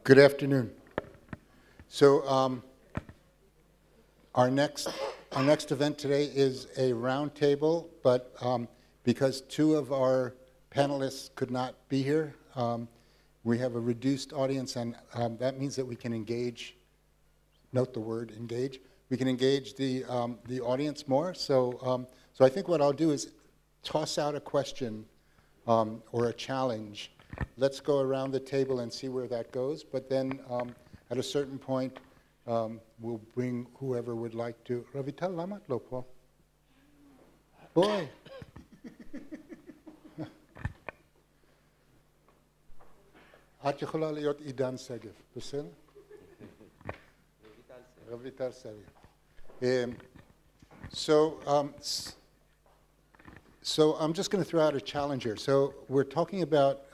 Good afternoon. So our next event today is a roundtable, but because two of our panelists could not be here, we have a reduced audience, and that means that we can engage. Note the word engage. We can engage the audience more. So I think what I'll do is toss out a question or a challenge. Let's go around the table and see where that goes. But then at a certain point, we'll bring whoever would like to. Ravital, lamat lo po? Boy. את יכולה להיות עידן שגב, בסדר? רויטל שגב. So I'm just going to throw out a challenge here. So we're talking about,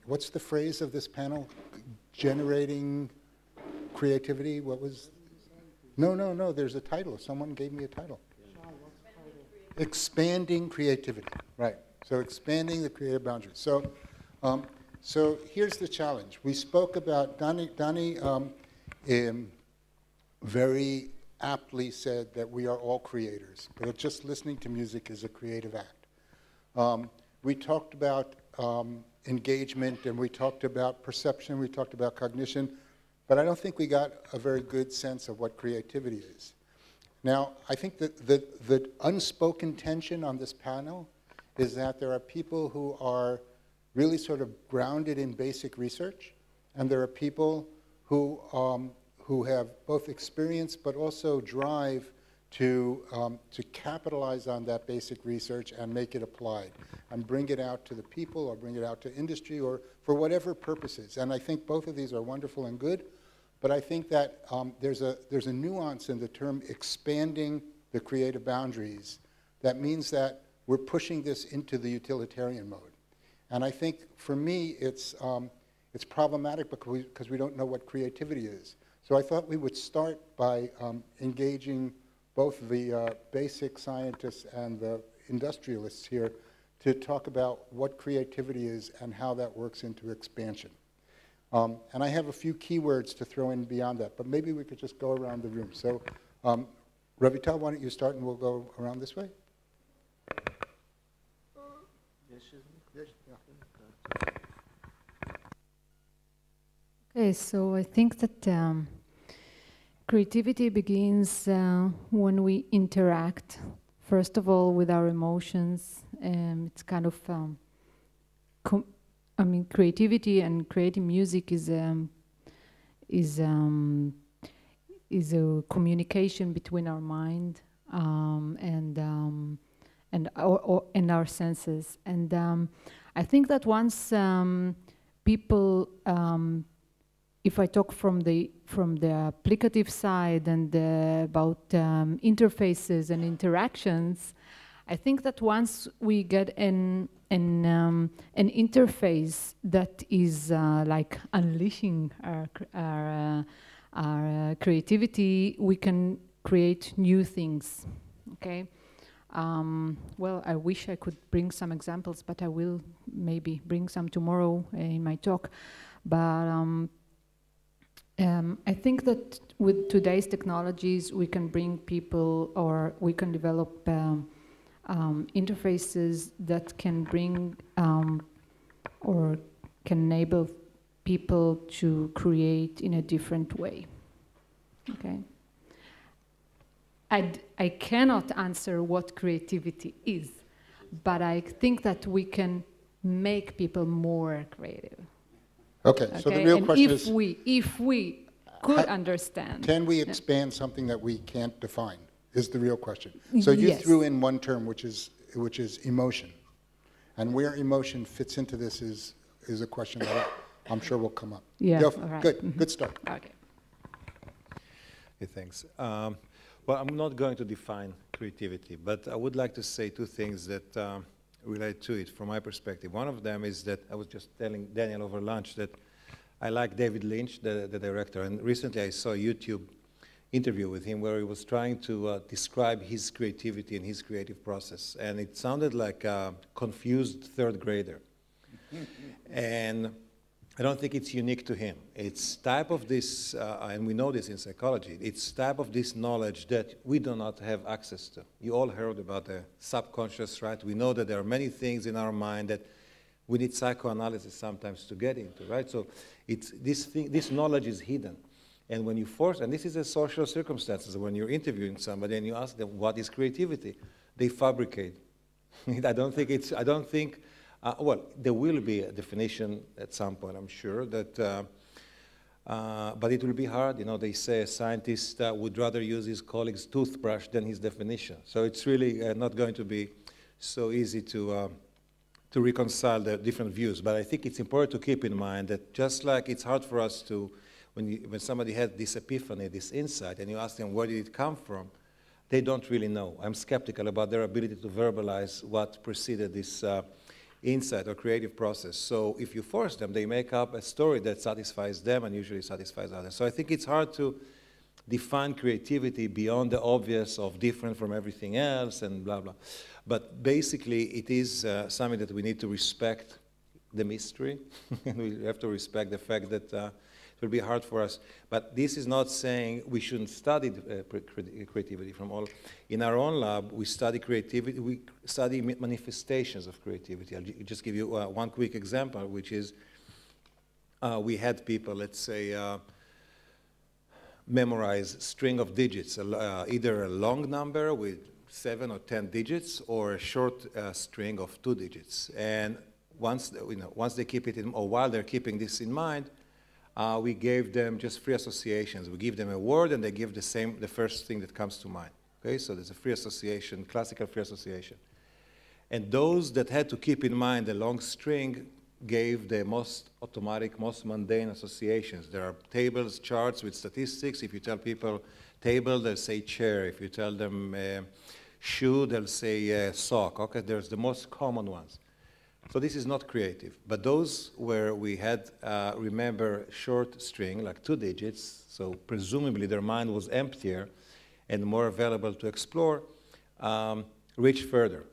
what's the phrase of this panel? Generating creativity? What was? No, there's a title. Someone gave me a title. Expanding creativity, right. So expanding the creative boundaries. So here's the challenge. We spoke about, Dani very aptly said that we are all creators, but just listening to music is a creative act. We talked about engagement, and we talked about perception, we talked about cognition, but I don't think we got a very good sense of what creativity is. Now, I think that the unspoken tension on this panel is that there are people who are really sort of grounded in basic research, and there are people who have both experience but also drive to capitalize on that basic research and make it applied and bring it out to the people or bring it out to industry or for whatever purposes. And I think both of these are wonderful and good, but I think that there's a nuance in the term expanding the creative boundaries that means that we're pushing this into the utilitarian mode. And I think for me it's problematic because we don't know what creativity is. So I thought we would start by engaging both the basic scientists and the industrialists here to talk about what creativity is and how that works into expansion. And I have a few keywords to throw in beyond that, but maybe we could just go around the room. So Ravital, why don't you start and we'll go around this way? Okay, so I think that creativity begins when we interact, first of all, with our emotions. It's kind of, creativity and creating music is a communication between our mind and our senses. And I think that once people if I talk from the applicative side and about interfaces and interactions, I think that once we get an interface that is like unleashing our creativity, we can create new things. Okay. Well, I wish I could bring some examples, but I will maybe bring some tomorrow in my talk. But I think that with today's technologies, we can bring people, or we can develop interfaces that can bring or can enable people to create in a different way. Okay. I cannot answer what creativity is, but I think that we can make people more creative. Okay, so the real question is, if we could understand. Can we expand something that we can't define, is the real question. So you threw in one term, which is emotion. And where emotion fits into this is a question that I'm sure will come up. Yeah, all right. Good, good start. Okay. Okay, thanks. Well, I'm not going to define creativity, but I would like to say two things that relate to it from my perspective. One of them is that I was just telling Daniel over lunch that I like David Lynch, the director, and recently I saw a YouTube interview with him where he was trying to describe his creativity and his creative process, and it sounded like a confused third grader. And I don't think it's unique to him. It's type of this, and we know this in psychology, it's type of this knowledge that we do not have access to. You all heard about the subconscious, right? We know that there are many things in our mind that we need psychoanalysis sometimes to get into, right? So this knowledge is hidden. And when you force, and this is a social circumstances, when you're interviewing somebody and you ask them, what is creativity? They fabricate. I don't think, well, there will be a definition at some point, I'm sure, that, but it will be hard. You know, they say a scientist would rather use his colleague's toothbrush than his definition. So it's really not going to be so easy to reconcile the different views. But I think it's important to keep in mind that just like it's hard for us to, when somebody had this epiphany, this insight, and you ask them where did it come from, they don't really know. I'm skeptical about their ability to verbalize what preceded this insight or creative process. So if you force them, they make up a story that satisfies them and usually satisfies others. So I think it's hard to define creativity beyond the obvious of different from everything else and blah, blah. But basically, it is something that we need to respect the mystery. We have to respect the fact that it will be hard for us. But this is not saying we shouldn't study creativity from all. In our own lab, we study creativity. We study manifestations of creativity. I'll just give you one quick example, which is we had people, let's say, memorize string of digits, either a long number with 7 or 10 digits or a short string of 2 digits. And once they keep it in, or while they're keeping this in mind, we gave them just free associations. We give them a word and they give the first thing that comes to mind. Okay, so there's a free association, classical free association. And those that had to keep in mind the long string gave the most automatic, most mundane associations. There are tables, charts with statistics. If you tell people table, they'll say chair. If you tell them shoe, they'll say sock. Okay, there's the most common ones. So this is not creative. But those where we had, remember, short string, like 2 digits, so presumably their mind was emptier and more available to explore, reached further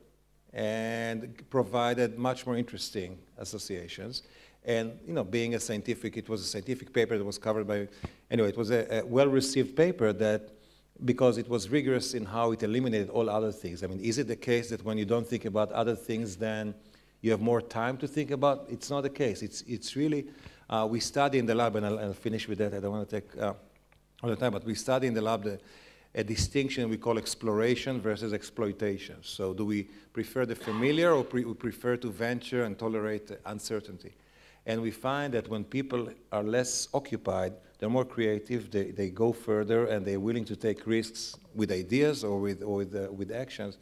and provided much more interesting associations. And, you know, being a scientific, it was a scientific paper that was covered by, anyway, it was a well-received paper that, because it was rigorous in how it eliminated all other things. I mean, is it the case that when you don't think about other things, then you have more time to think about? It's not the case. It's really, we study in the lab, and I'll finish with that. I don't want to take all the time, but we study in the lab a distinction we call exploration versus exploitation. So do we prefer the familiar, or we prefer to venture and tolerate uncertainty? And we find that when people are less occupied, they're more creative, they go further, and they're willing to take risks with ideas or with actions.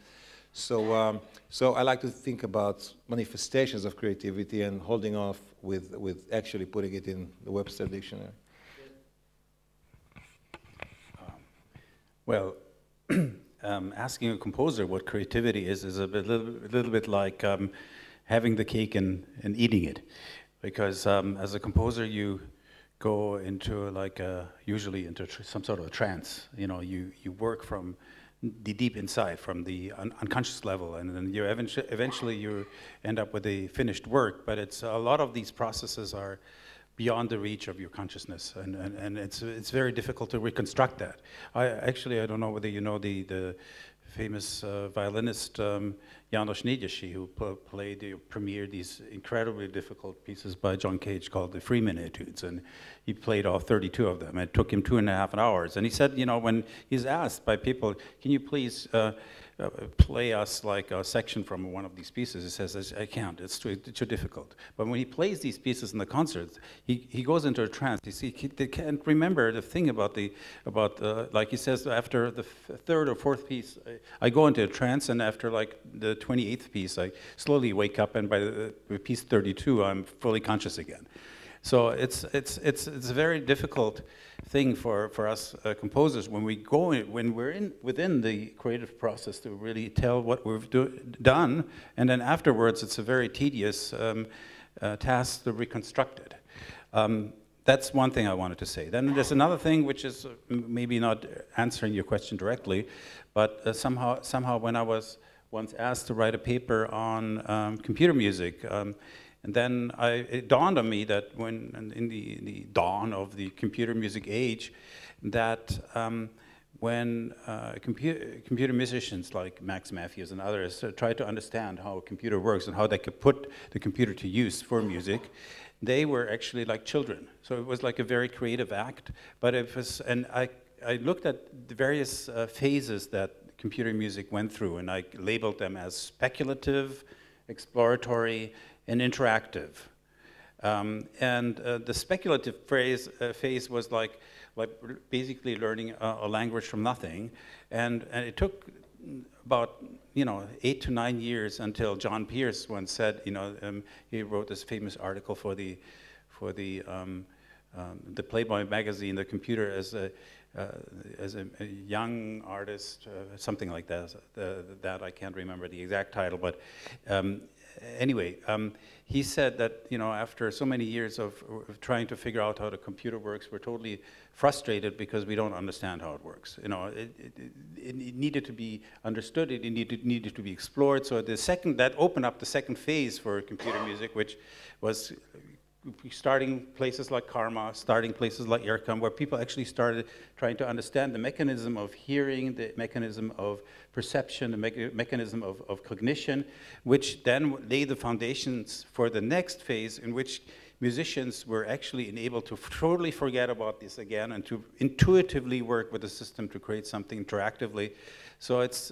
So, so I like to think about manifestations of creativity and holding off with actually putting it in the Webster Dictionary. Well, asking a composer what creativity is a little bit like having the cake and eating it. Because as a composer, you go into usually into some sort of a trance. You know, you work from the deep inside, from the unconscious level, and then you eventually you end up with a finished work. But it's a lot of these processes are beyond the reach of your consciousness, and it's very difficult to reconstruct that. I don't know whether you know the famous violinist János Nyíressy, who premiered these incredibly difficult pieces by John Cage called the Freeman Etudes, and he played all 32 of them. It took him 2.5 hours, and he said, you know, when he's asked by people, can you please play us like a section from one of these pieces, he says, I can't, it's too difficult. But when he plays these pieces in the concerts, he goes into a trance. He can't remember the thing about like he says, after the third or fourth piece, I go into a trance, and after like the 28th piece, I slowly wake up, and by the piece 32, I'm fully conscious again. So it's a very difficult thing for us composers when we're within the creative process to really tell what we've done, and then afterwards it's a very tedious task to reconstruct it. That's one thing I wanted to say. Then there's another thing which is maybe not answering your question directly, but somehow when I was once asked to write a paper on computer music, And then it dawned on me that in the dawn of the computer music age, that when computer musicians like Max Matthews and others tried to understand how a computer works and how they could put the computer to use for music, they were actually like children. So it was like a very creative act. But it was, and I looked at the various phases that computer music went through, and I labeled them as speculative, exploratory, and interactive. The speculative phase was like basically learning a language from nothing, and it took about 8 to 9 years until John Pierce once said, he wrote this famous article for the Playboy magazine, the computer as a young artist, something like that. That I can't remember the exact title, but anyway, he said that after so many years of trying to figure out how the computer works, we're totally frustrated because we don't understand how it works. It needed to be understood. It needed to be explored. So that opened up the second phase for computer music, which was starting places like Karma, starting places like IRCAM, where people actually started trying to understand the mechanism of hearing, the mechanism of perception, the mechanism of cognition, which then laid the foundations for the next phase in which musicians were actually enabled to totally forget about this again and to intuitively work with the system to create something interactively. So it's,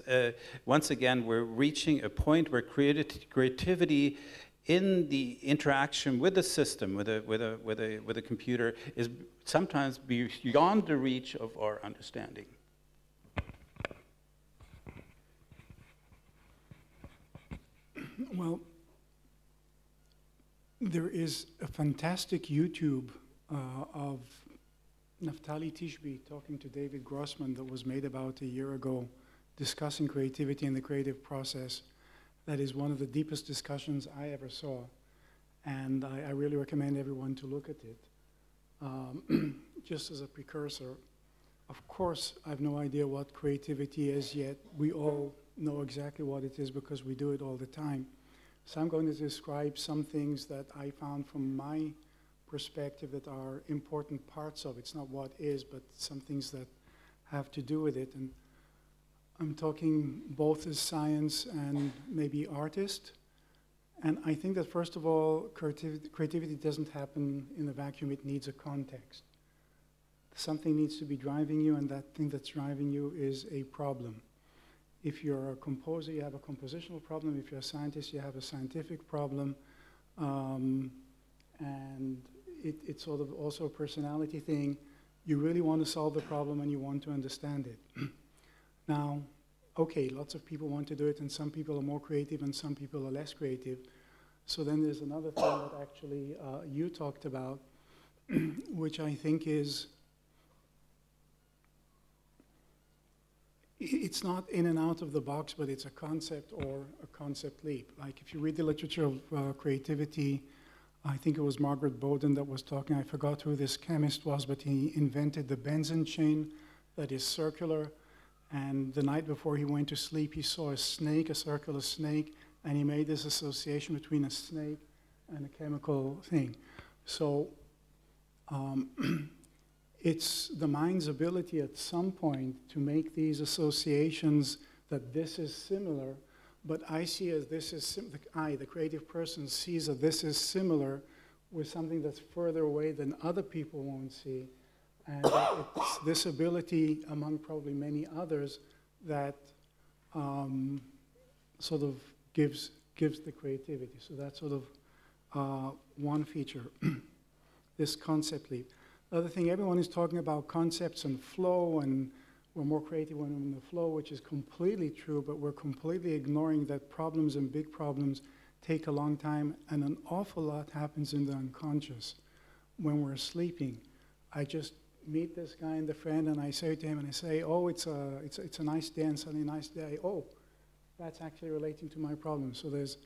once again, we're reaching a point where creativity in the interaction with the system, with a computer, is sometimes beyond the reach of our understanding. Well, there is a fantastic YouTube of Naftali Tishby talking to David Grossman that was made about a year ago, discussing creativity and the creative process. That is one of the deepest discussions I ever saw, and I really recommend everyone to look at it. Just as a precursor, of course, I have no idea what creativity is yet. We all know exactly what it is because we do it all the time. So I'm going to describe some things that I found from my perspective that are important parts of it. It's not what is, but some things that have to do with it. And I'm talking both as science and maybe artist. And I think that first of all, creativity doesn't happen in a vacuum. It needs a context. Something needs to be driving you, and that thing that's driving you is a problem. If you're a composer, you have a compositional problem. If you're a scientist, you have a scientific problem. And it's sort of also a personality thing. You really want to solve the problem and you want to understand it. Now, okay, lots of people want to do it, and some people are more creative and some people are less creative. So then there's another thing that actually you talked about, which I think is, it's not in and out of the box, but it's a concept or a concept leap. Like if you read the literature of creativity, I think it was Margaret Bowden that was talking, I forgot who this chemist was, but he invented the Benson chain that is circular. And the night before he went to sleep, he saw a snake, a circular snake, and he made this association between a snake and a chemical thing. So it's the mind's ability at some point to make these associations that this is similar, but I see as this is, the creative person sees that this is similar with something that's further away than other people won't see. And it's this ability, among probably many others, that sort of gives the creativity. So that's sort of one feature, this concept leap. The other thing, everyone is talking about concepts and flow, and we're more creative when we're in the flow, which is completely true, but we're completely ignoring that problems and big problems take a long time, and an awful lot happens in the unconscious. When we're sleeping, I just meet this guy and the friend, and I say to him, and I say, oh, it's a nice day, and suddenly a nice day. Oh, that's actually relating to my problem. So there's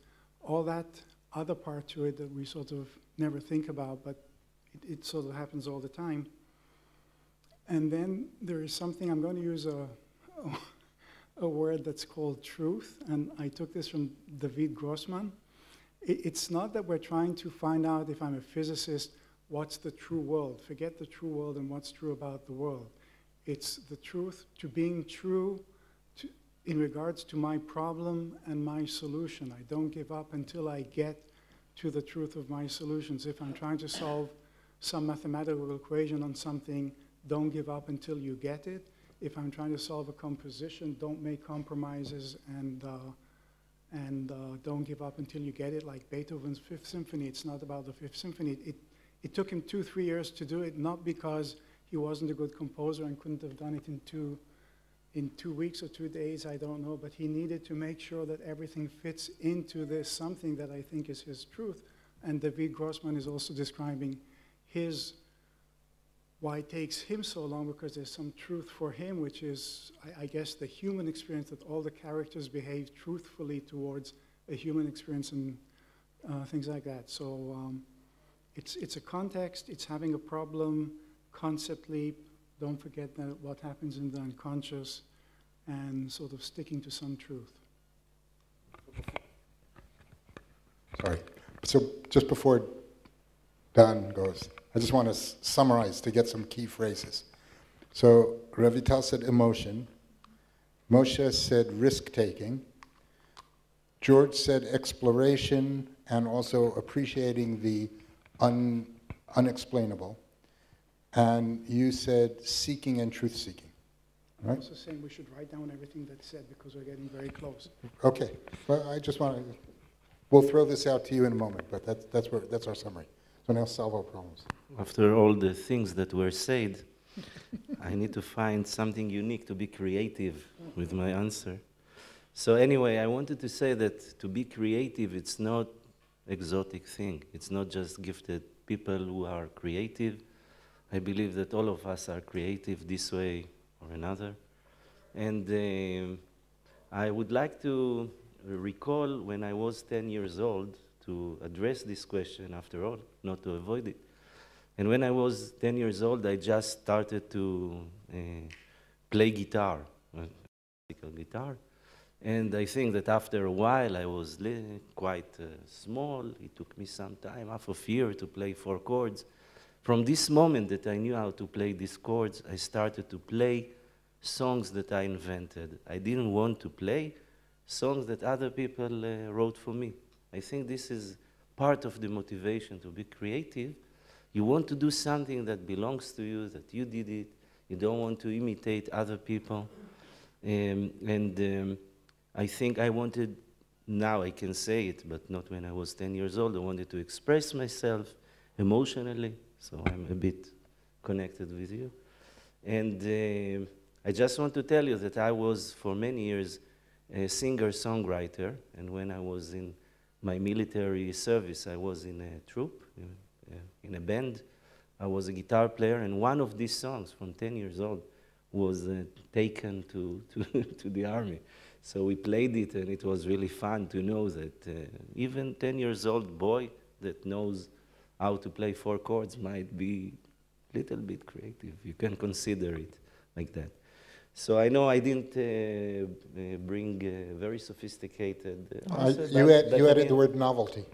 all that other part to it that we sort of never think about, but it sort of happens all the time. And then there is something, I'm going to use a word that's called truth, and I took this from David Grossman, It's not that we're trying to find out, if I'm a physicist, what's the true world. Forget the true world and what's true about the world. It's the truth to being true in regards to my problem and my solution. I don't give up until I get to the truth of my solutions. If I'm trying to solve some mathematical equation on something, don't give up until you get it. If I'm trying to solve a composition, don't make compromises and don't give up until you get it. Like Beethoven's Fifth Symphony, it's not about the Fifth Symphony. It took him 2-3 years to do it, not because he wasn't a good composer and couldn't have done it in 2 weeks or 2 days, I don't know, but he needed to make sure that everything fits into this something that I think is his truth. And David Grossman is also describing why it takes him so long, because there's some truth for him, which is, I guess, the human experience, that all the characters behave truthfully towards a human experience and things like that. So it's a context, it's having a problem, concept leap, don't forget that what happens in the unconscious, and sort of sticking to some truth. Sorry. So just before Don goes, I just want to summarize to get some key phrases. So Ravital said emotion. Moshe said risk-taking. George said exploration and also appreciating the unexplainable. And you said seeking and truth-seeking. Right? I'm also saying we should write down everything that's said because we're getting very close. Okay. Well, I just want to... We'll throw this out to you in a moment, but that's our summary. So now solve our problems. After all the things that were said, I need to find something unique to be creative with my answer. So anyway, I wanted to say that to be creative, it's not exotic thing. It's not just gifted people who are creative. I believe that all of us are creative this way or another. And I would like to recall when I was 10 years old to address this question after all, not to avoid it. And when I was 10 years old, I just started to play guitar, classical guitar. And I think that after a while, I was quite small. It took me some time, half a year, to play 4 chords. From this moment that I knew how to play these chords, I started to play songs that I invented. I didn't want to play songs that other people wrote for me. I think this is part of the motivation to be creative. You want to do something that belongs to you, that you did it. You don't want to imitate other people. I think I wanted, now I can say it, but not when I was 10 years old. I wanted to express myself emotionally, so I'm a bit connected with you. And I just want to tell you that I was, for many years, a singer-songwriter, and when I was in my military service, I was in a troupe, in a band. I was a guitar player, and one of these songs from 10 years old was taken to the army. So we played it, and it was really fun to know that even 10 years old boy that knows how to play 4 chords might be a little bit creative. You can consider it like that. So I know I didn't bring a very sophisticated answer. You added the word novelty.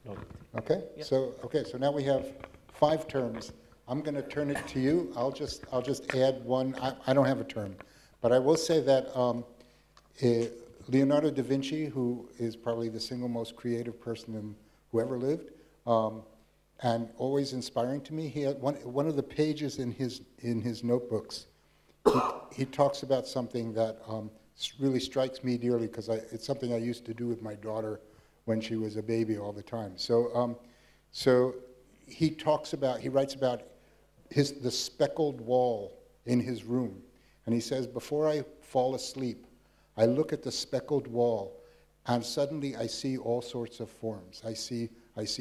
Novelty. Okay. Yeah. So now we have 5 terms. I'm going to turn it to you. I'll just add one. I don't have a term, but I will say that Leonardo da Vinci, who is probably the single most creative person who ever lived, and always inspiring to me, he had one of the pages in his notebooks. He talks about something that really strikes me dearly, because it's something I used to do with my daughter when she was a baby all the time. So he writes about the speckled wall in his room, and he says, before I fall asleep, I look at the speckled wall, and suddenly I see all sorts of forms. I see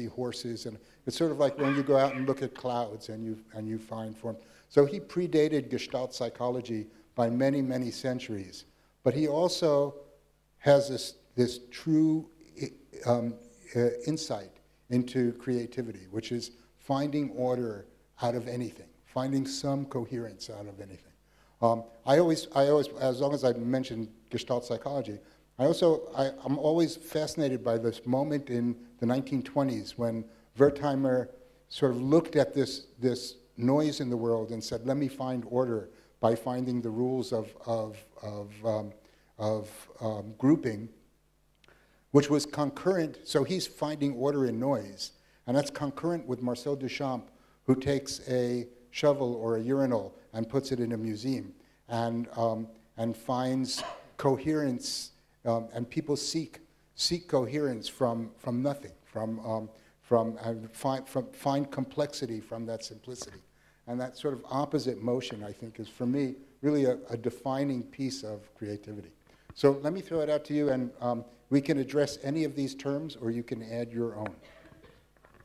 horses, and it's sort of like when you go out and look at clouds and you find forms. So he predated Gestalt psychology by many, many centuries, but he also has this true insight into creativity, which is finding order out of anything, finding some coherence out of anything. I always, as long as I mentioned Gestalt psychology, I'm always fascinated by this moment in the 1920s when Wertheimer sort of looked at this noise in the world and said, let me find order by finding the rules of grouping, which was concurrent. So he's finding order in noise, and that's concurrent with Marcel Duchamp, who takes a shovel or a urinal and puts it in a museum and finds coherence, and people seek coherence from nothing, find complexity from that simplicity. And that sort of opposite motion, I think, is for me really a defining piece of creativity. So let me throw it out to you, and we can address any of these terms, or you can add your own.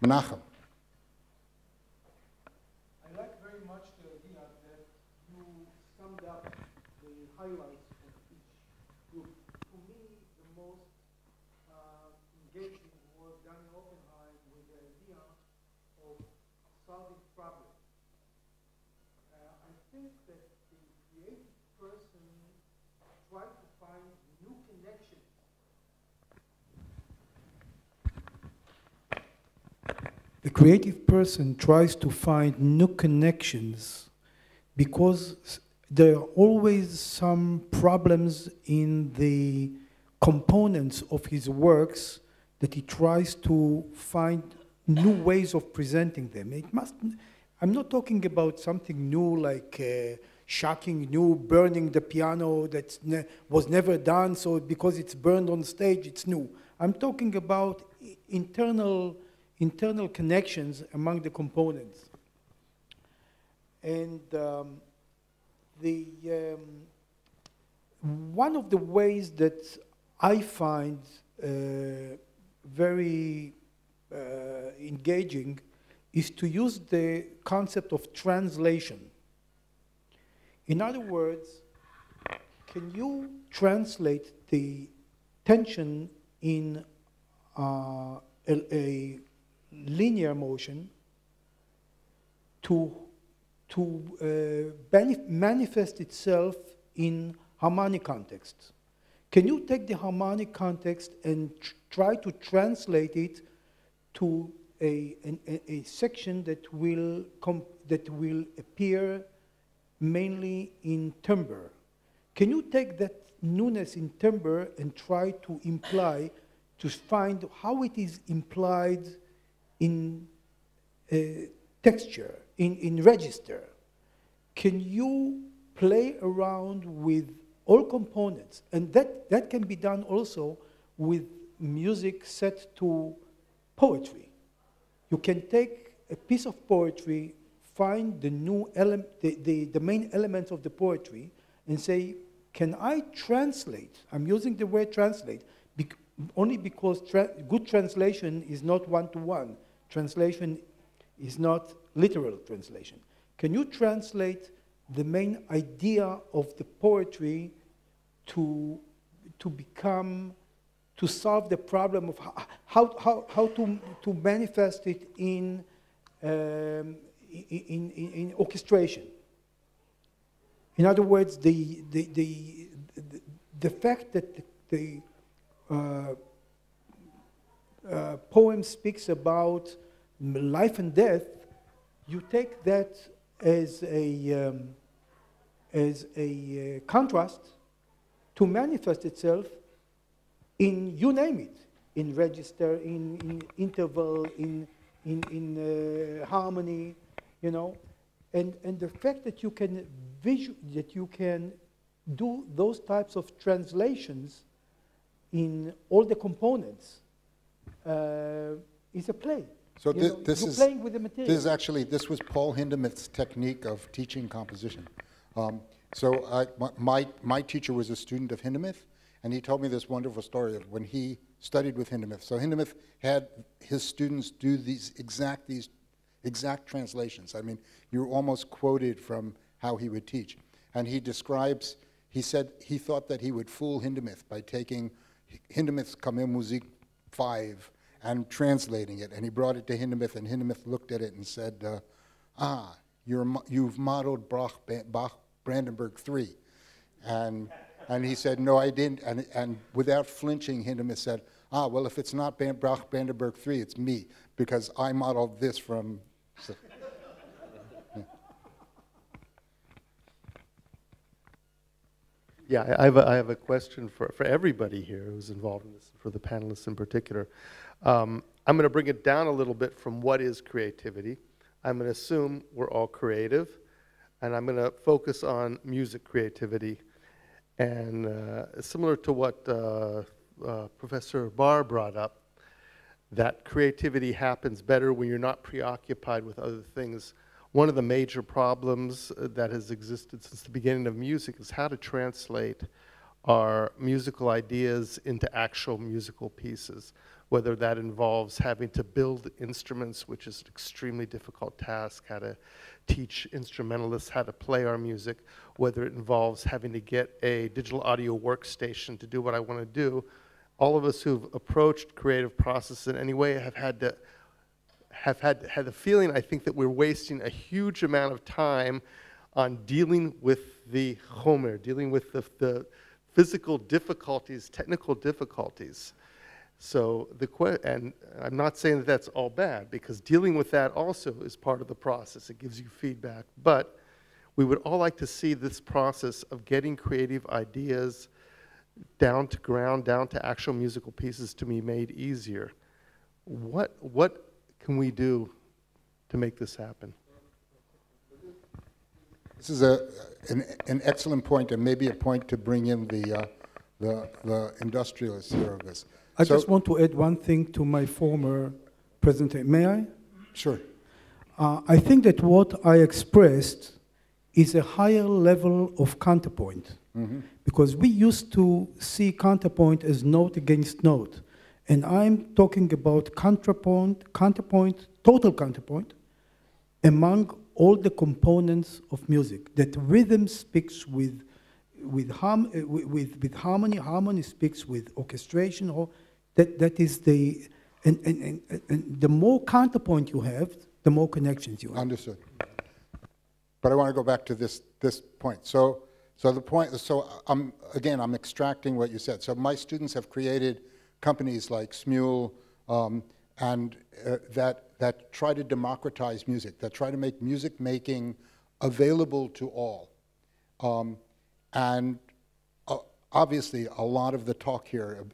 Menachem. I like very much the idea that you summed up the highlights of each group. For me, the most engaging was done in Oppenheim with the idea of solving problems. I think that the creative person tries to find new connections. The creative person tries to find new connections because there are always some problems in the components of his works that he tries to find new ways of presenting them. I'm not talking about something new like shocking, new, burning the piano that was never done, so because it's burned on stage, it's new. I'm talking about internal connections among the components. And one of the ways that I find very engaging is to use the concept of translation. In other words, can you translate the tension in a linear motion to manifest itself in harmonic context? Can you take the harmonic context and try to translate it to a section that will appear mainly in timbre? Can you take that newness in timbre and try to find how it is implied in texture, in register? Can you play around with all components? And that can be done also with music set to poetry. You can take a piece of poetry, find the new element, the main elements of the poetry, and say, can I translate? I'm using the word translate only because good translation is not one-to-one. Translation is not literal translation. Can you translate the main idea of the poetry to solve the problem of how to manifest it in orchestration? In other words, the fact that the poem speaks about life and death, you take that as a contrast to manifest itself in, you name it, in register, in interval, in harmony, you know, and the fact that you can do those types of translations in all the components is a play. So you're playing with the material. This was Paul Hindemith's technique of teaching composition. My teacher was a student of Hindemith, and he told me this wonderful story of when he studied with Hindemith. So Hindemith had his students do these exact translations. I mean, you almost quoted from how he would teach. And he said he thought that he would fool Hindemith by taking Hindemith's Kammermusik 5 and translating it. And he brought it to Hindemith, and Hindemith looked at it and said, you've modeled Bach Brandenburg 3. And And he said, no, I didn't. And without flinching, Hindemus said, well, if it's not Brandenburg 3, it's me, because I modeled this from... So. Yeah, I have a question for everybody here who's involved in this, for the panelists in particular. I'm going to bring it down a little bit from what is creativity. I'm going to assume we're all creative, and I'm going to focus on music creativity. And similar to what Professor Bar brought up, that creativity happens better when you're not preoccupied with other things. One of the major problems that has existed since the beginning of music is how to translate our musical ideas into actual musical pieces, whether that involves having to build instruments, which is an extremely difficult task, how to teach instrumentalists how to play our music, whether it involves having to get a digital audio workstation to do what I want to do. All of us who've approached creative process in any way have had the feeling, I think, that we're wasting a huge amount of time on dealing with the chomer, dealing with the physical difficulties, technical difficulties. So and I'm not saying that that's all bad, because dealing with that also is part of the process. It gives you feedback. But we would all like to see this process of getting creative ideas down to ground, down to actual musical pieces to be made easier. What can we do to make this happen? This is an excellent point, and maybe a point to bring in the industrialist here of this. I just want to add one thing to my former presentation. May I? Sure. I think that what I expressed is a higher level of counterpoint. Mm-hmm. Because we used to see counterpoint as note against note. And I'm talking about counterpoint, total counterpoint, among all the components of music. That rhythm speaks with harmony, harmony speaks with orchestration. Or that is the, and the more counterpoint you have, the more connections you have. Understood. But I want to go back to this point. So the point, again, I'm extracting what you said. So my students have created companies like Smule and that try to democratize music, that try to make music making available to all. And obviously, a lot of the talk here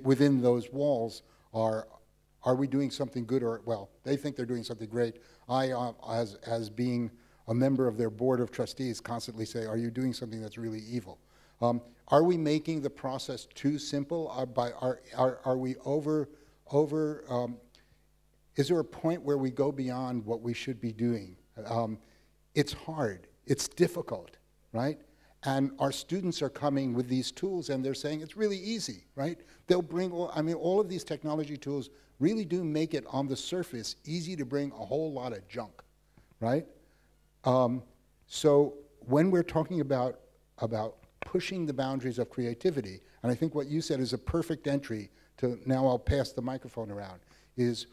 within those walls are we doing something good, or, well, they think they're doing something great. I, as being a member of their board of trustees, constantly say, are you doing something that's really evil? Are we making the process too simple? Are we over is there a point where we go beyond what we should be doing? It's hard, it's difficult, right? And our students are coming with these tools and they're saying it's really easy, right? They'll bring, all of these technology tools really do make it on the surface easy to bring a whole lot of junk, right? So when we're talking about pushing the boundaries of creativity, and I think what you said is a perfect entry to, now I'll pass the microphone around, is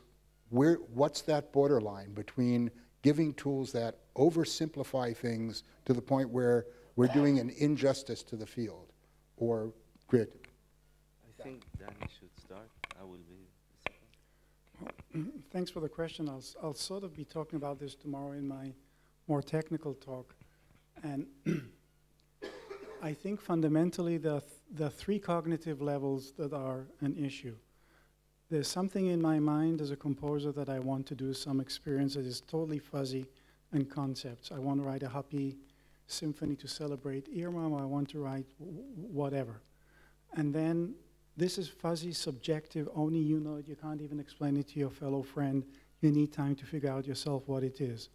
what's that borderline between giving tools that oversimplify things to the point where we're doing an injustice to the field, or creative? I think Danny should start. I will be the second. Thanks for the question. I'll sort of be talking about this tomorrow in my more technical talk. And I think fundamentally the three cognitive levels that are an issue. There's something in my mind as a composer that I want to do, some experience that is totally fuzzy and concepts. I want to write a happy symphony to celebrate Irma, or I want to write whatever. And then this is fuzzy, subjective, only you know it, you can't even explain it to your fellow friend. You need time to figure out yourself what it is.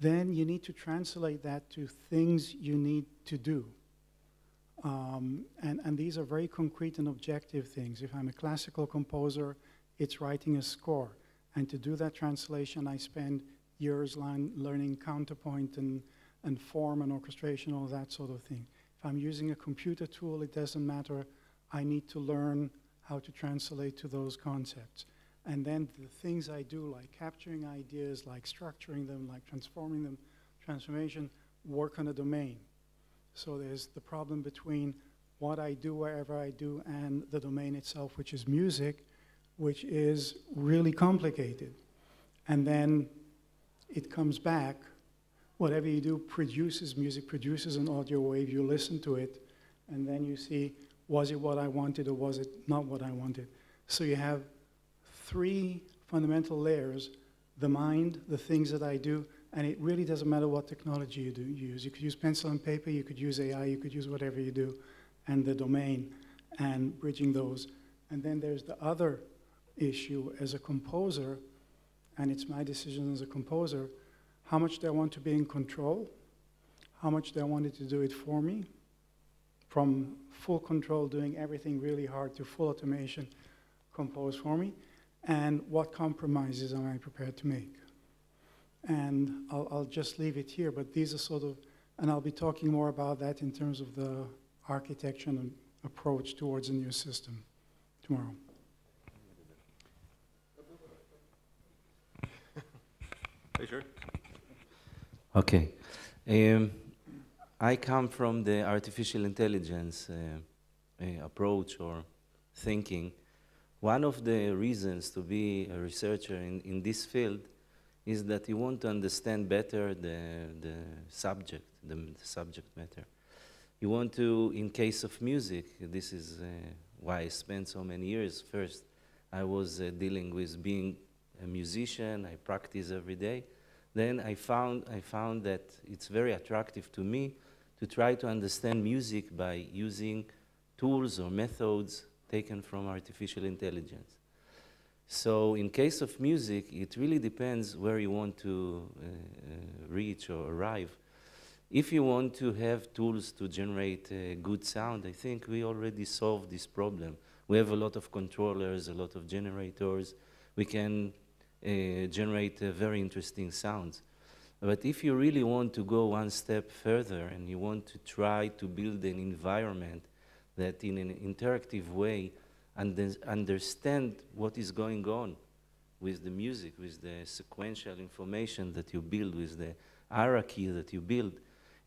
Then you need to translate that to things you need to do. And these are very concrete and objective things. If I'm a classical composer, it's writing a score. And to do that translation, I spend years learning counterpoint and form and orchestration, all that sort of thing. If I'm using a computer tool, it doesn't matter. I need to learn how to translate to those concepts. And then the things I do, like capturing ideas, like structuring them, like transforming them, transformation, work on a domain. So there's the problem between what I do wherever I do and the domain itself, which is music, which is really complicated. And then it comes back. Whatever you do produces music, produces an audio wave, you listen to it, and then you see, was it what I wanted or was it not what I wanted? So you have three fundamental layers: the mind, the things that I do, and it really doesn't matter what technology you use. You could use pencil and paper, you could use AI, you could use whatever you do, and the domain, and bridging those. And then there's the other issue as a composer, and it's my decision as a composer, how much do I want to be in control? How much do I want it to do it for me? From full control, doing everything really hard, to full automation, compose for me. And what compromises am I prepared to make? And I'll just leave it here, but these are sort of, and I'll be talking more about that in terms of the architecture and approach towards a new system tomorrow. Sure. Okay. I come from the artificial intelligence approach or thinking. One of the reasons to be a researcher in this field is that you want to understand better the subject matter. You want to, in case of music, this is why I spent so many years. First, I was dealing with being a musician. I practice every day. Then I found that it's very attractive to me to try to understand music by using tools or methods taken from artificial intelligence. So in case of music, it really depends where you want to reach or arrive. If you want to have tools to generate good sound, I think we already solved this problem. We have a lot of controllers, a lot of generators. We can generate very interesting sounds. But if you really want to go one step further and you want to try to build an environment that in an interactive way understand what is going on with the music, with the sequential information that you build, with the hierarchy that you build,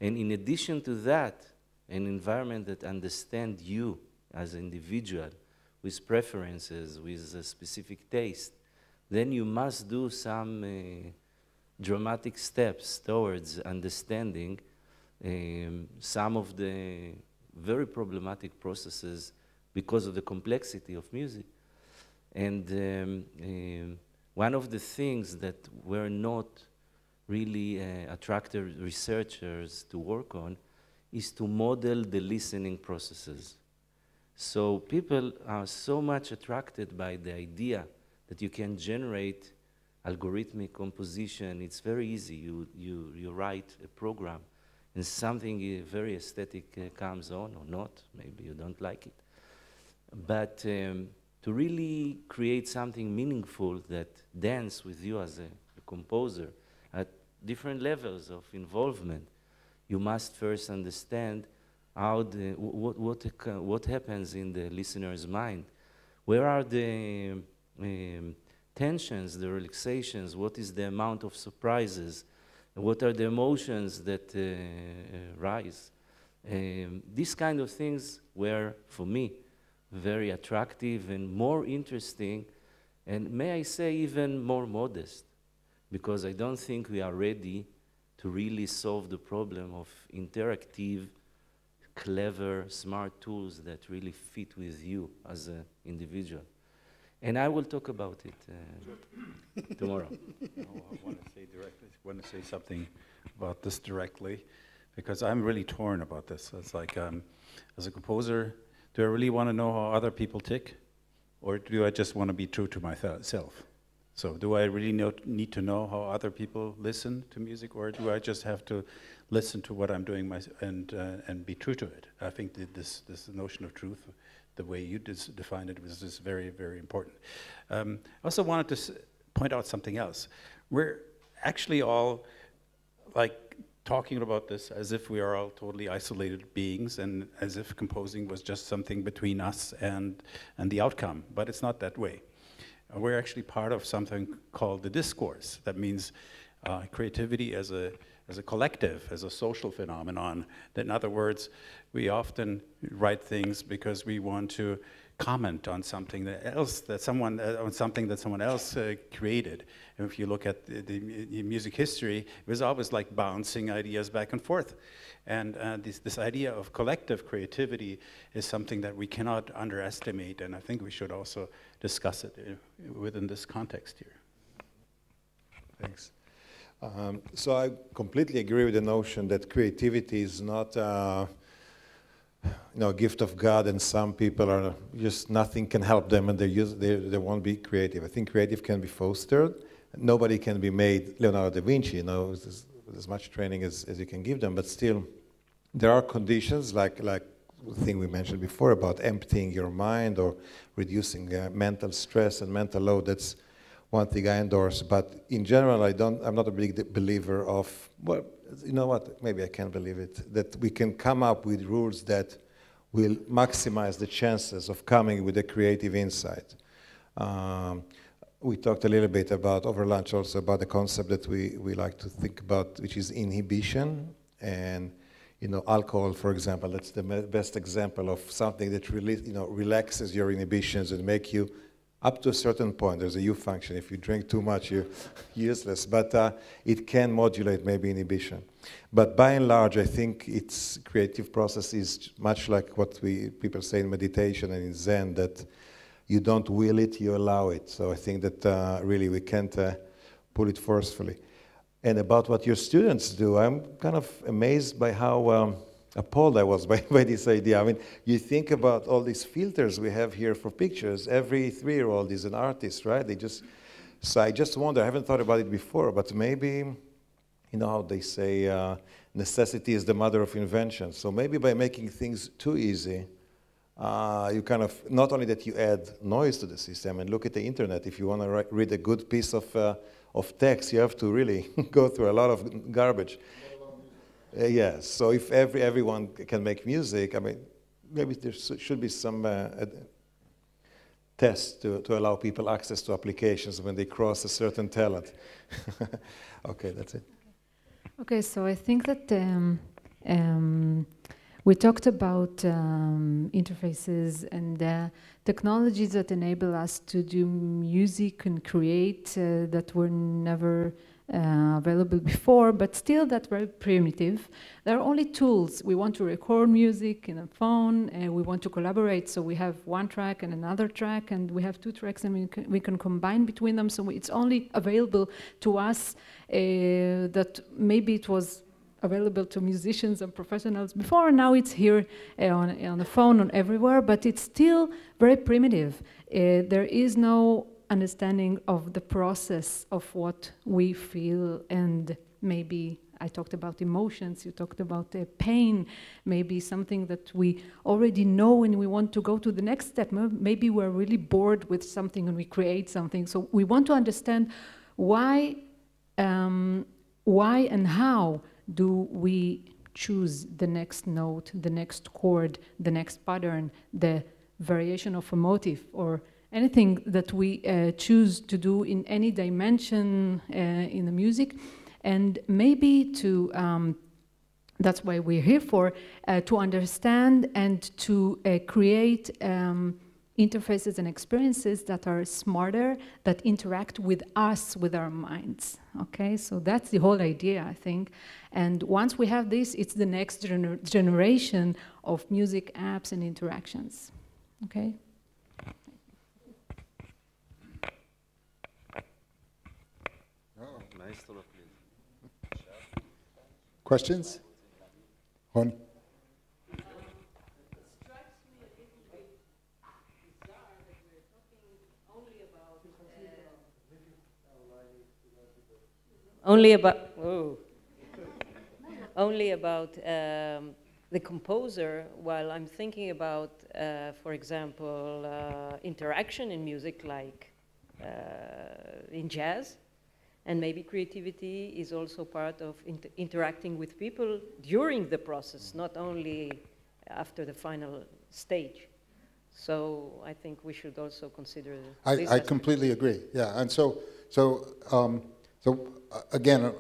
and in addition to that, an environment that understands you as an individual with preferences, with a specific taste, then you must do some dramatic steps towards understanding some of the very problematic processes because of the complexity of music. And one of the things that were not really attracted researchers to work on is to model the listening processes. So people are so much attracted by the idea that you can generate algorithmic composition. It's very easy. You write a program and something very aesthetic comes on or not. Maybe you don't like it. But to really create something meaningful that dance with you as a composer at different levels of involvement, you must first understand how what happens in the listener's mind. Where are the tensions, the relaxations? What is the amount of surprises? What are the emotions that rise? These kind of things were, for me, very attractive and more interesting, and may I say even more modest, because I don't think we are ready to really solve the problem of interactive, clever, smart tools that really fit with you as an individual. And I will talk about it tomorrow. I want to say something about this directly, because I'm really torn about this. It's like, as a composer, do I really want to know how other people tick? Or do I just want to be true to myself? So do I really need to know how other people listen to music, or do I just have to listen to what I'm doing and be true to it? I think that this notion of truth, the way you defined it, was just very, very important. I also wanted to point out something else. We're actually all like talking about this as if we are all totally isolated beings and as if composing was just something between us and the outcome, but it's not that way. We're actually part of something called the discourse. That means creativity as a as a collective, as a social phenomenon. That in other words, we often write things because we want to comment on something that someone else created. And if you look at the music history, it was always like bouncing ideas back and forth. And this idea of collective creativity is something that we cannot underestimate, and I think we should also discuss it within this context here. Thanks. So I completely agree with the notion that creativity is not a gift of God, and some people are just nothing can help them, and they won't be creative. I think creative can be fostered. Nobody can be made Leonardo da Vinci, with as much training as you can give them, but still there are conditions like the thing we mentioned before about emptying your mind or reducing mental stress and mental load. That's one thing I endorse, but in general, I'm not a big believer of, well, you know what, maybe I can believe it, that we can come up with rules that will maximize the chances of coming with a creative insight. We talked a little bit about, over lunch also, about the concept that we like to think about, which is inhibition. And, alcohol, for example, that's the best example of something that really, relaxes your inhibitions and make you, up to a certain point, there's a U function. If you drink too much, you're useless. But it can modulate maybe inhibition. But by and large, I think its creative process is much like what people say in meditation and in Zen, that you don't will it, you allow it. So I think that really we can't pull it forcefully. And about what your students do, I'm kind of amazed by how appalled I was by this idea. I mean, you think about all these filters we have here for pictures. Every 3-year-old is an artist, right? So I just wonder, I haven't thought about it before, but maybe, how they say, necessity is the mother of invention. So maybe by making things too easy, you kind of, not only that you add noise to the system, and look at the internet, if you want to read a good piece of text, you have to really go through a lot of garbage. Yes, so if everyone can make music, I mean, maybe there should be some tests to allow people access to applications when they cross a certain talent. Okay, that's it. Okay, so I think that we talked about interfaces and technologies that enable us to do music and create that were never available before, but still that's very primitive. There are only tools. We want to record music in a phone, and we want to collaborate, so we have one track and another track, and we have 2 tracks, and we can combine between them, so it's only available to us that maybe it was available to musicians and professionals before, and now it's here on the phone, on everywhere, but it's still very primitive. There is no understanding of the process of what we feel, and maybe I talked about emotions, you talked about pain, maybe something that we already know and we want to go to the next step. Maybe we're really bored with something and we create something. So we want to understand why and how do we choose the next note, the next chord, the next pattern, the variation of a motif, or anything that we choose to do in any dimension in the music. And maybe that's why we're here for, to understand and to create interfaces and experiences that are smarter, that interact with us, with our minds. Okay, so that's the whole idea, I think. And once we have this, it's the next generation of music apps and interactions. Okay? Questions? Ron? Only about the composer, while I'm thinking about, for example, interaction in music, like in jazz, and maybe creativity is also part of interacting with people during the process, not only after the final stage. So I think we should also consider this. I completely agree. Yeah, and so again,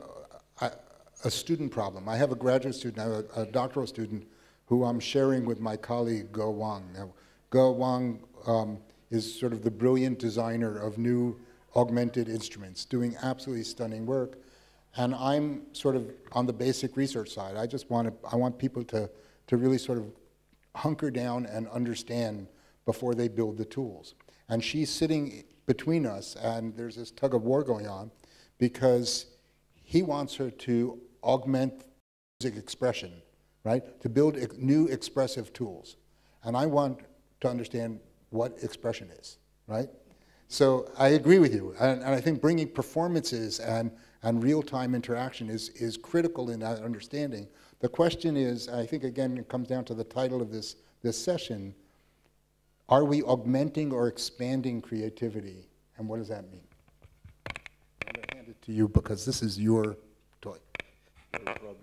a student problem. I have a graduate student, I have a doctoral student who I'm sharing with my colleague, Go Wang. Now, Go Wang is sort of the brilliant designer of new augmented instruments, doing absolutely stunning work. And I'm sort of on the basic research side. I want people to really sort of hunker down and understand before they build the tools. And she's sitting between us, and there's this tug of war going on because he wants her to augment music expression, right? To build new expressive tools. And I want to understand what expression is, right? So I agree with you. And I think bringing performances and real-time interaction is critical in that understanding. The question is, I think again it comes down to the title of this session, are we augmenting or expanding creativity? And what does that mean? I'm going to hand it to you because this is your toy. No problem.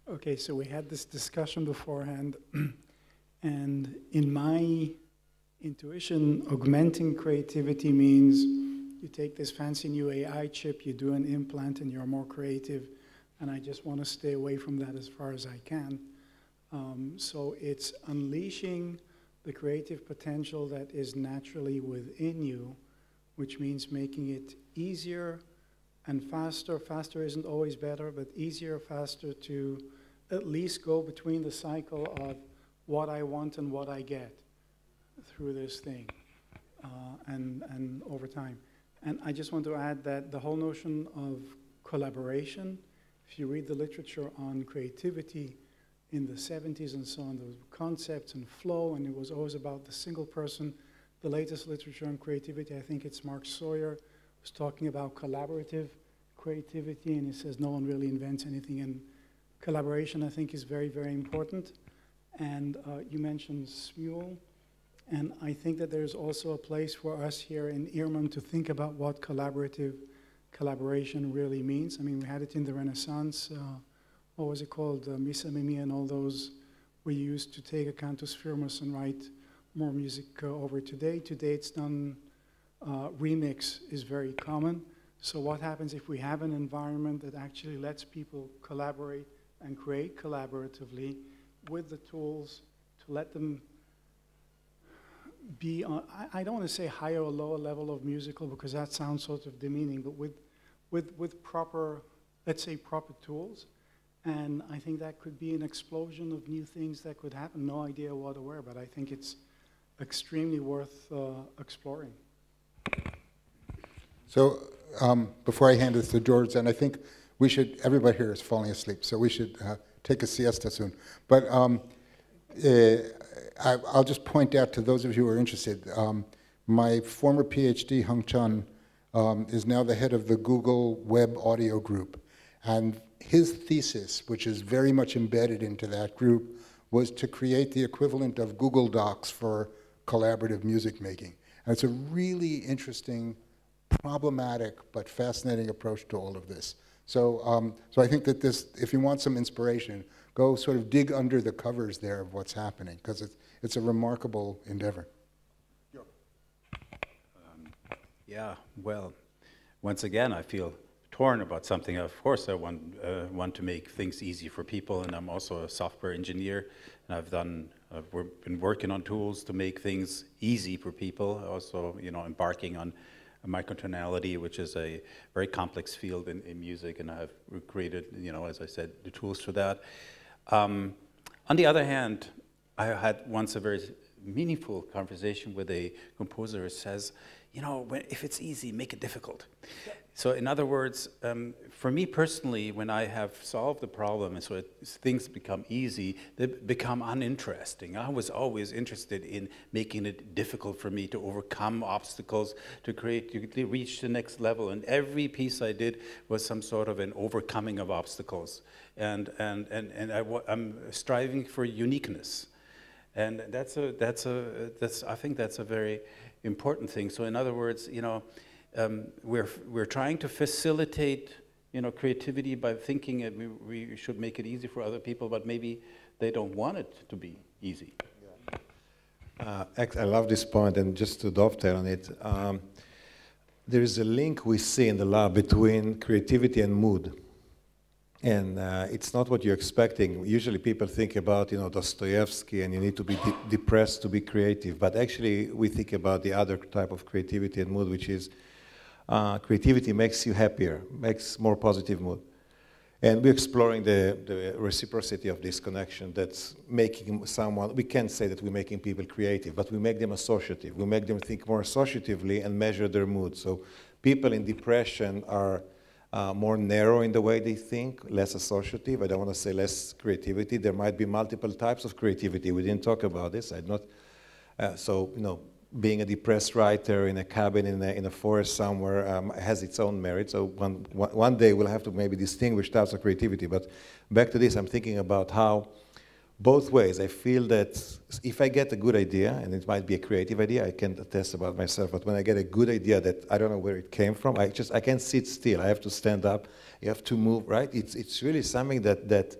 Okay, so we had this discussion beforehand, and in my intuition, augmenting creativity means you take this fancy new AI chip, you do an implant, and you're more creative, and I just want to stay away from that as far as I can. So it's unleashing the creative potential that is naturally within you, which means making it easier and faster. Faster isn't always better, but easier, faster to at least go between the cycle of what I want and what I get through this thing and over time. And I just want to add that the whole notion of collaboration, if you read the literature on creativity in the 70s and so on, there were concepts and flow, and it was always about the single person. The latest literature on creativity, I think it's Mark Sawyer, was talking about collaborative creativity, and he says no one really invents anything, and collaboration, I think, is very, very important. And you mentioned Smule, and I think that there's also a place for us here in Ehrman to think about what collaboration really means. I mean, we had it in the Renaissance. What was it called? Missa Mimi and all those we used to take a cantus firmus and write more music over today. Today it's done, remix is very common. So what happens if we have an environment that actually lets people collaborate and create collaboratively with the tools to let them be on, I don't want to say higher or lower level of musical because that sounds sort of demeaning, but with proper, let's say proper tools. And I think that could be an explosion of new things that could happen. No idea what or where, but I think it's extremely worth exploring. So before I hand this to George, and I think we should, everybody here is falling asleep, so we should take a siesta soon. But I'll just point out to those of you who are interested, my former PhD, Hung Chun, is now the head of the Google Web Audio Group. And his thesis, which is very much embedded into that group, was to create the equivalent of Google Docs for collaborative music making. And it's a really interesting, problematic, but fascinating approach to all of this. So, so I think that this, if you want some inspiration, go sort of dig under the covers there of what's happening, because it's a remarkable endeavor. Yeah, well, once again, I feel torn about something. Of course, I want to make things easy for people, and I'm also a software engineer, and I've been working on tools to make things easy for people. Also, you know, embarking on microtonality, which is a very complex field in music, and I've created, you know, as I said, the tools for that. On the other hand, I had once a very meaningful conversation with a composer who says, you know, if it's easy, make it difficult. So in other words, for me personally, when I have solved the problem, and so things become easy, they become uninteresting. I was always interested in making it difficult for me to overcome obstacles, to reach the next level. And every piece I did was some sort of an overcoming of obstacles. And I'm striving for uniqueness. And I think that's a very important thing. So in other words, you know, we're trying to facilitate, you know, creativity by thinking that we should make it easy for other people, but maybe they don't want it to be easy. I love this point, and just to dovetail on it, there is a link we see in the lab between creativity and mood. And it's not what you're expecting. Usually people think about, Dostoevsky, and you need to be depressed to be creative. But actually, we think about the other type of creativity and mood, which is creativity makes you happier, makes more positive mood. And we're exploring the reciprocity of this connection that's making someone, we can't say that we're making people creative, but we make them associative. We make them think more associatively and measure their mood. So people in depression are more narrow in the way they think, less associative. I don't want to say less creativity. There might be multiple types of creativity. We didn't talk about this. Being a depressed writer in a cabin in a forest somewhere has its own merit. So one day we'll have to maybe distinguish types of creativity. But back to this, I'm thinking about how both ways. I feel that if I get a good idea, and it might be a creative idea, I can't attest about myself, but when I get a good idea that I don't know where it came from, I can't sit still. I have to stand up. You have to move, right? It's really something that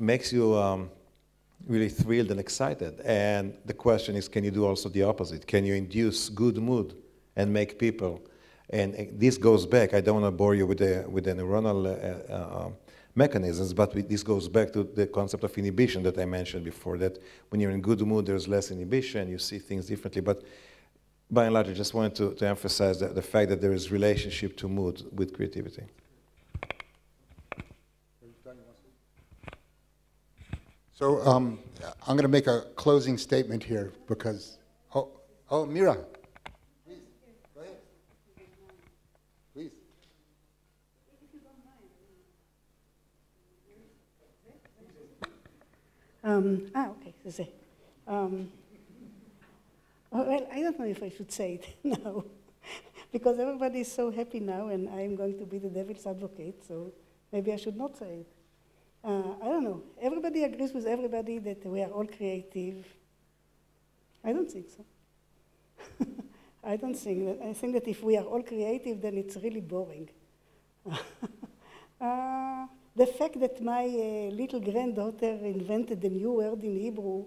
makes you really thrilled and excited. And the question is, can you do also the opposite? Can you induce good mood and make people? And this goes back. I don't want to bore you with the neuronal mechanisms, but this goes back to the concept of inhibition that I mentioned before, that when you're in good mood, there's less inhibition, you see things differently. But by and large, I just wanted to emphasize the fact that there is relationship to mood with creativity. So I'm going to make a closing statement here because, Mira. Please, go ahead. Please. Okay. Well, I don't know if I should say it now, because everybody is so happy now, and I'm going to be the devil's advocate, so maybe I should not say it. I don't know. Everybody agrees with everybody that we are all creative. I don't think so. I don't think that. I think that if we are all creative, then it's really boring. The fact that my little granddaughter invented a new word in Hebrew,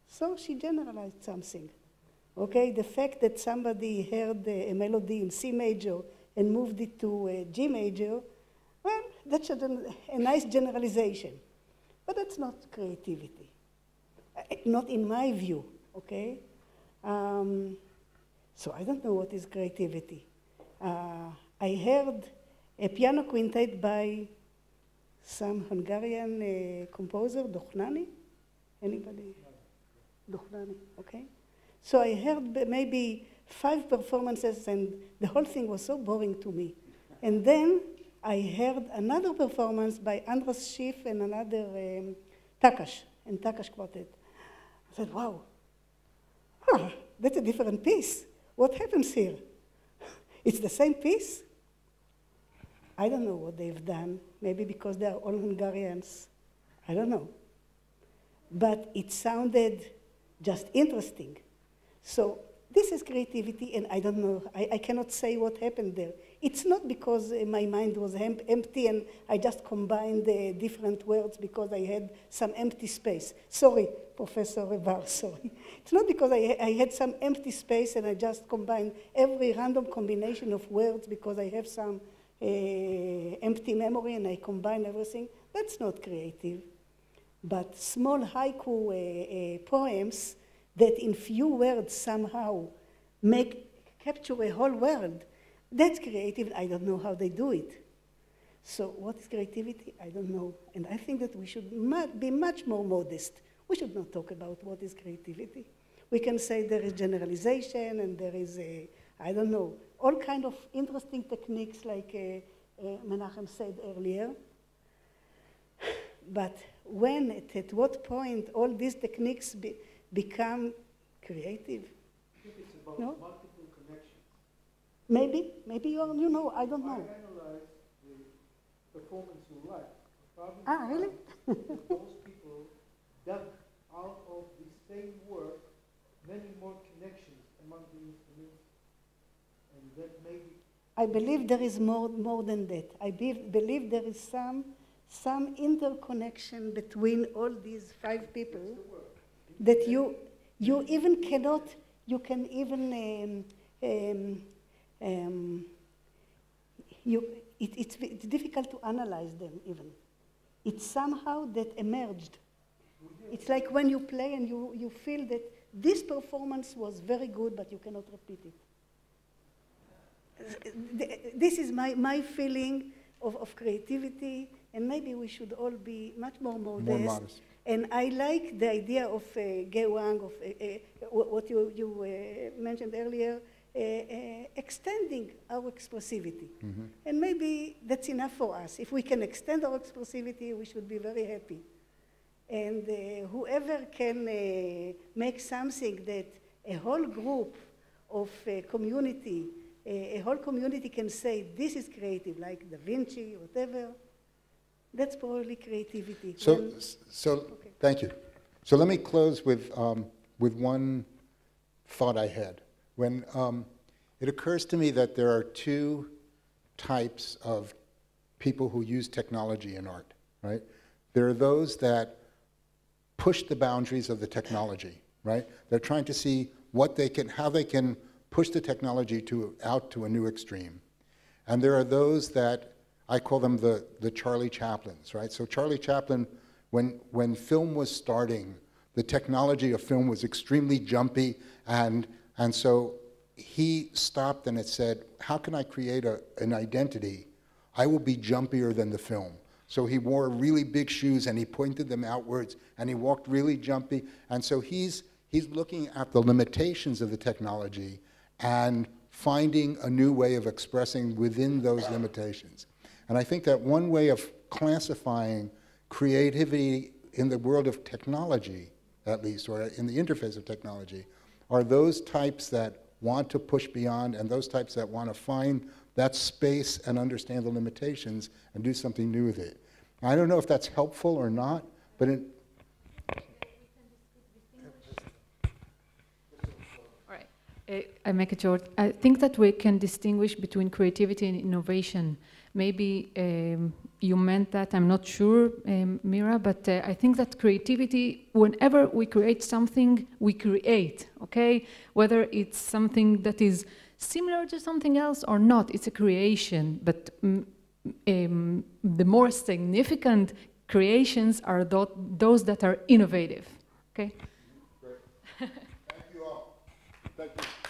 so she generalized something. Okay, the fact that somebody heard a melody in C major and moved it to G major, well, that's a nice generalization. But that's not creativity. Not in my view, okay? So I don't know what is creativity. I heard a piano quintet by some Hungarian composer, Dochnani. Anybody? Dochnani, okay. So I heard maybe 5 performances, and the whole thing was so boring to me. And then I heard another performance by Andras Schiff and another Takash, and Takash Quartet. I said, wow, that's a different piece. What happens here? It's the same piece? I don't know what they've done. Maybe because they are all Hungarians. I don't know. But it sounded just interesting. So this is creativity, and I don't know. I cannot say what happened there. It's not because my mind was empty and I just combined different words because I had some empty space. Sorry, Professor Bar, sorry. It's not because I had some empty space and I just combined every random combination of words because I have some empty memory and I combine everything. That's not creative. But small haiku poems that in few words somehow capture a whole world, that's creative. I don't know how they do it. So what is creativity? I don't know. And I think that we should be much more modest. We should not talk about what is creativity. We can say there is generalization and there is, I don't know, all kind of interesting techniques like Menachem said earlier. But when, at what point all these techniques become creative? It's about multiple connections. Maybe you know, I don't know. I analyze the performance you like. Really? Most people dug out of the same work many more connections among the instruments, and that maybe. I believe there is more than that. I believe there is some interconnection between all these 5 people that you even cannot, you can even It's difficult to analyze them even. It's somehow that emerged. It's like when you play and you feel that this performance was very good, but you cannot repeat it. This is my feeling of creativity, and maybe we should all be much more modest. More modest. And I like the idea of Gewang, of what you mentioned earlier, extending our expressivity. Mm-hmm. And maybe that's enough for us. If we can extend our expressivity, we should be very happy. And whoever can make something that a whole group of community, a whole community can say, this is creative, like Da Vinci, whatever, that's probably creativity. Okay. Thank you. So let me close with one thought I had. When it occurs to me that there are two types of people who use technology in art, right? There are those that push the boundaries of the technology, right? They're trying to see how they can push the technology out to a new extreme. And there are those that, I call them the Charlie Chaplins, right? So Charlie Chaplin, when film was starting, the technology of film was extremely jumpy, and so he stopped and it said, how can I create an identity? I will be jumpier than the film. So he wore really big shoes and he pointed them outwards and he walked really jumpy. And so he's looking at the limitations of the technology and finding a new way of expressing within those limitations. And I think that one way of classifying creativity in the world of technology, at least, or in the interface of technology, are those types that want to push beyond and those types that want to find that space and understand the limitations and do something new with it. I don't know if that's helpful or not, but I make it short. I think that we can distinguish between creativity and innovation. Maybe you meant that, I'm not sure, Mira, but I think that creativity, whenever we create something, we create, okay? Whether it's something that is similar to something else or not, it's a creation. But the more significant creations are those that are innovative, okay? Great. Thank you all. Thank you.